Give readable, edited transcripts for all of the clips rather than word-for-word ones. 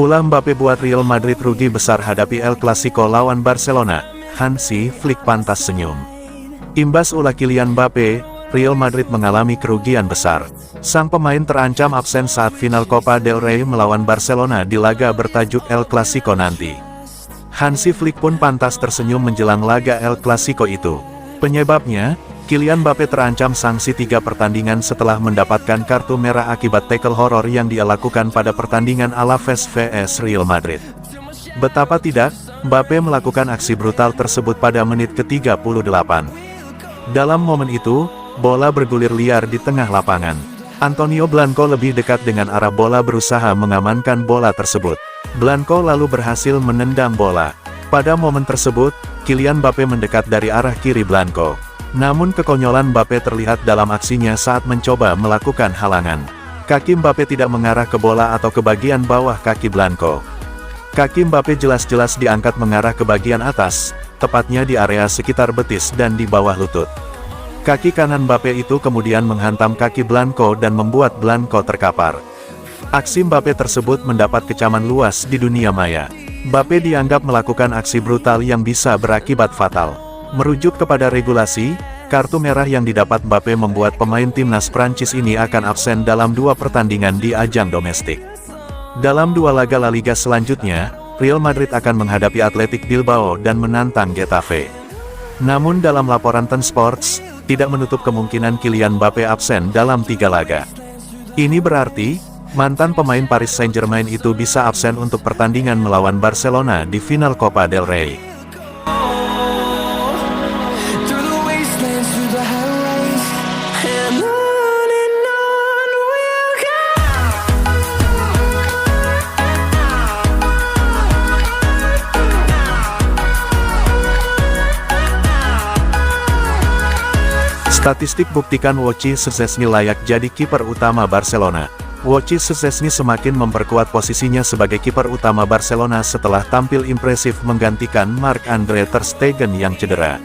Ulah Mbappe buat Real Madrid rugi besar hadapi El Clasico lawan Barcelona, Hansi Flick pantas senyum. Imbas ulah Kylian Mbappe, Real Madrid mengalami kerugian besar. Sang pemain terancam absen saat final Copa del Rey melawan Barcelona di laga bertajuk El Clasico nanti. Hansi Flick pun pantas tersenyum menjelang laga El Clasico itu. Penyebabnya, Kylian Mbappe terancam sanksi 3 pertandingan setelah mendapatkan kartu merah akibat tackle horor yang dia lakukan pada pertandingan Alaves vs Real Madrid. Betapa tidak, Mbappe melakukan aksi brutal tersebut pada menit ke-38. Dalam momen itu, bola bergulir liar di tengah lapangan. Antonio Blanco lebih dekat dengan arah bola berusaha mengamankan bola tersebut. Blanco lalu berhasil menendang bola. Pada momen tersebut, Kylian Mbappe mendekat dari arah kiri Blanco. Namun kekonyolan Mbappe terlihat dalam aksinya saat mencoba melakukan halangan. Kaki Mbappe tidak mengarah ke bola atau ke bagian bawah kaki Blanco. Kaki Mbappe jelas-jelas diangkat mengarah ke bagian atas, tepatnya di area sekitar betis dan di bawah lutut. Kaki kanan Mbappe itu kemudian menghantam kaki Blanco dan membuat Blanco terkapar. Aksi Mbappe tersebut mendapat kecaman luas di dunia maya. Mbappe dianggap melakukan aksi brutal yang bisa berakibat fatal. Merujuk kepada regulasi, kartu merah yang didapat Mbappe membuat pemain timnas Prancis ini akan absen dalam 2 pertandingan di ajang domestik. Dalam 2 laga La Liga selanjutnya, Real Madrid akan menghadapi Athletic Bilbao dan menantang Getafe. Namun dalam laporan Ten Sports, tidak menutup kemungkinan Kylian Mbappe absen dalam 3 laga. Ini berarti, mantan pemain Paris Saint-Germain itu bisa absen untuk pertandingan melawan Barcelona di final Copa del Rey. Statistik buktikan Wojciech Szczęsny layak jadi kiper utama Barcelona. Wojciech Szczęsny semakin memperkuat posisinya sebagai kiper utama Barcelona setelah tampil impresif menggantikan Marc-Andre ter Stegen yang cedera.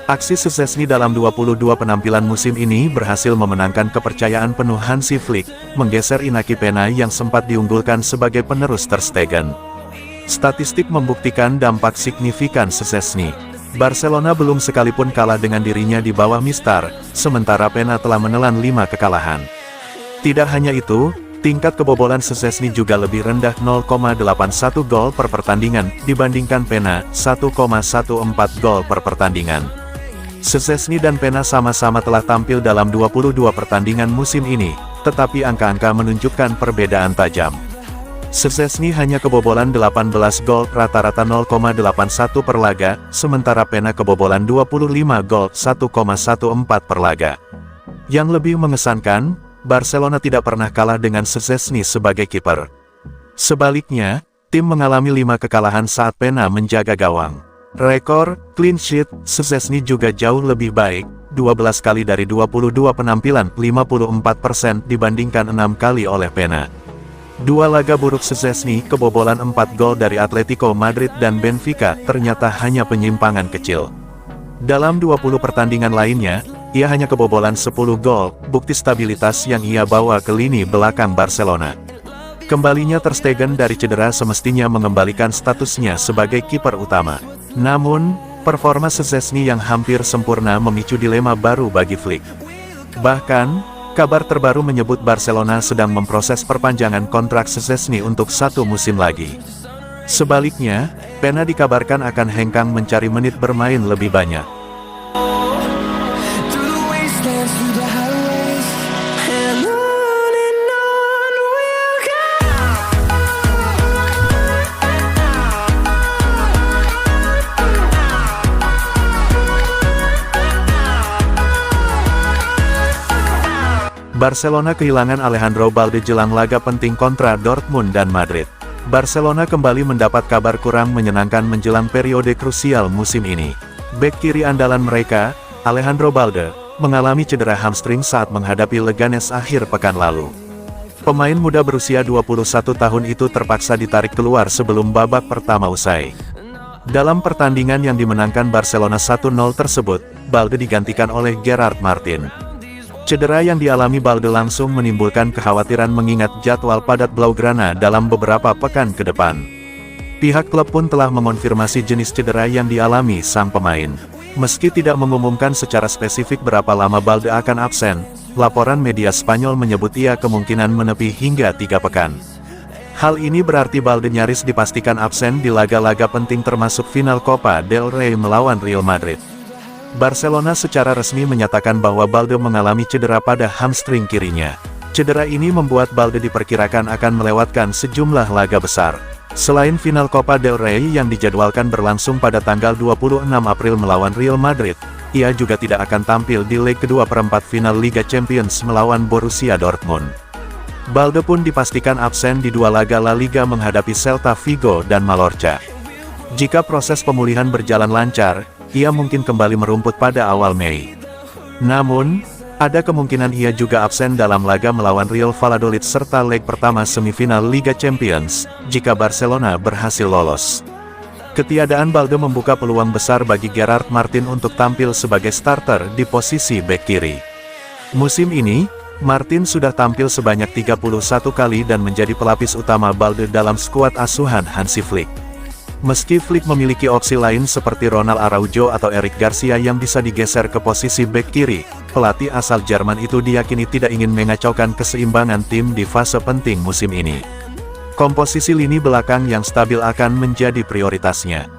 Aksi Szczęsny dalam 22 penampilan musim ini berhasil memenangkan kepercayaan penuh Hansi Flick, menggeser Inaki Pena yang sempat diunggulkan sebagai penerus ter Stegen. Statistik membuktikan dampak signifikan Szczęsny. Barcelona belum sekalipun kalah dengan dirinya di bawah Mistar, sementara Pena telah menelan 5 kekalahan. Tidak hanya itu, tingkat kebobolan Szczęsny juga lebih rendah 0,81 gol per pertandingan dibandingkan Pena 1,14 gol per pertandingan. Szczęsny dan Pena sama-sama telah tampil dalam 22 pertandingan musim ini, tetapi angka-angka menunjukkan perbedaan tajam. Szczęsny hanya kebobolan 18 gol rata-rata 0,81 per laga, sementara Pena kebobolan 25 gol 1,14 per laga. Yang lebih mengesankan, Barcelona tidak pernah kalah dengan Szczęsny sebagai kiper. Sebaliknya, tim mengalami 5 kekalahan saat Pena menjaga gawang. Rekor clean sheet Szczęsny juga jauh lebih baik, 12 kali dari 22 penampilan, 54% dibandingkan 6 kali oleh Pena. 2 laga buruk Szczęsny, kebobolan 4 gol dari Atletico Madrid dan Benfica, ternyata hanya penyimpangan kecil. Dalam 20 pertandingan lainnya, ia hanya kebobolan 10 gol, bukti stabilitas yang ia bawa ke lini belakang Barcelona. Kembalinya ter Stegen dari cedera semestinya mengembalikan statusnya sebagai kiper utama. Namun, performa Szczęsny yang hampir sempurna memicu dilema baru bagi Flick. Bahkan, kabar terbaru menyebut Barcelona sedang memproses perpanjangan kontrak Szczęsny untuk 1 musim lagi. Sebaliknya, Pena dikabarkan akan hengkang mencari menit bermain lebih banyak. Barcelona kehilangan Alejandro Balde jelang laga penting kontra Dortmund dan Madrid. Barcelona kembali mendapat kabar kurang menyenangkan menjelang periode krusial musim ini. Bek kiri andalan mereka, Alejandro Balde, mengalami cedera hamstring saat menghadapi Leganes akhir pekan lalu. Pemain muda berusia 21 tahun itu terpaksa ditarik keluar sebelum babak pertama usai. Dalam pertandingan yang dimenangkan Barcelona 1-0 tersebut, Balde digantikan oleh Gerard Martin. Cedera yang dialami Balde langsung menimbulkan kekhawatiran mengingat jadwal padat Blaugrana dalam beberapa pekan ke depan. Pihak klub pun telah mengonfirmasi jenis cedera yang dialami sang pemain. Meski tidak mengumumkan secara spesifik berapa lama Balde akan absen, laporan media Spanyol menyebut ia kemungkinan menepi hingga 3 pekan. Hal ini berarti Balde nyaris dipastikan absen di laga-laga penting termasuk final Copa del Rey melawan Real Madrid. Barcelona secara resmi menyatakan bahwa Balde mengalami cedera pada hamstring kirinya. Cedera ini membuat Balde diperkirakan akan melewatkan sejumlah laga besar. Selain final Copa del Rey yang dijadwalkan berlangsung pada tanggal 26 April melawan Real Madrid, ia juga tidak akan tampil di leg kedua perempat final Liga Champions melawan Borussia Dortmund. Balde pun dipastikan absen di 2 laga La Liga menghadapi Celta Vigo dan Mallorca. Jika proses pemulihan berjalan lancar, ia mungkin kembali merumput pada awal Mei. Namun, ada kemungkinan ia juga absen dalam laga melawan Real Valladolid serta leg pertama semifinal Liga Champions, jika Barcelona berhasil lolos. Ketiadaan Balde membuka peluang besar bagi Gerard Martin untuk tampil sebagai starter di posisi bek kiri. Musim ini, Martin sudah tampil sebanyak 31 kali dan menjadi pelapis utama Balde dalam skuad asuhan Hansi Flick. Meski Flick memiliki opsi lain seperti Ronald Araujo atau Eric Garcia yang bisa digeser ke posisi bek kiri, pelatih asal Jerman itu diyakini tidak ingin mengacaukan keseimbangan tim di fase penting musim ini. Komposisi lini belakang yang stabil akan menjadi prioritasnya.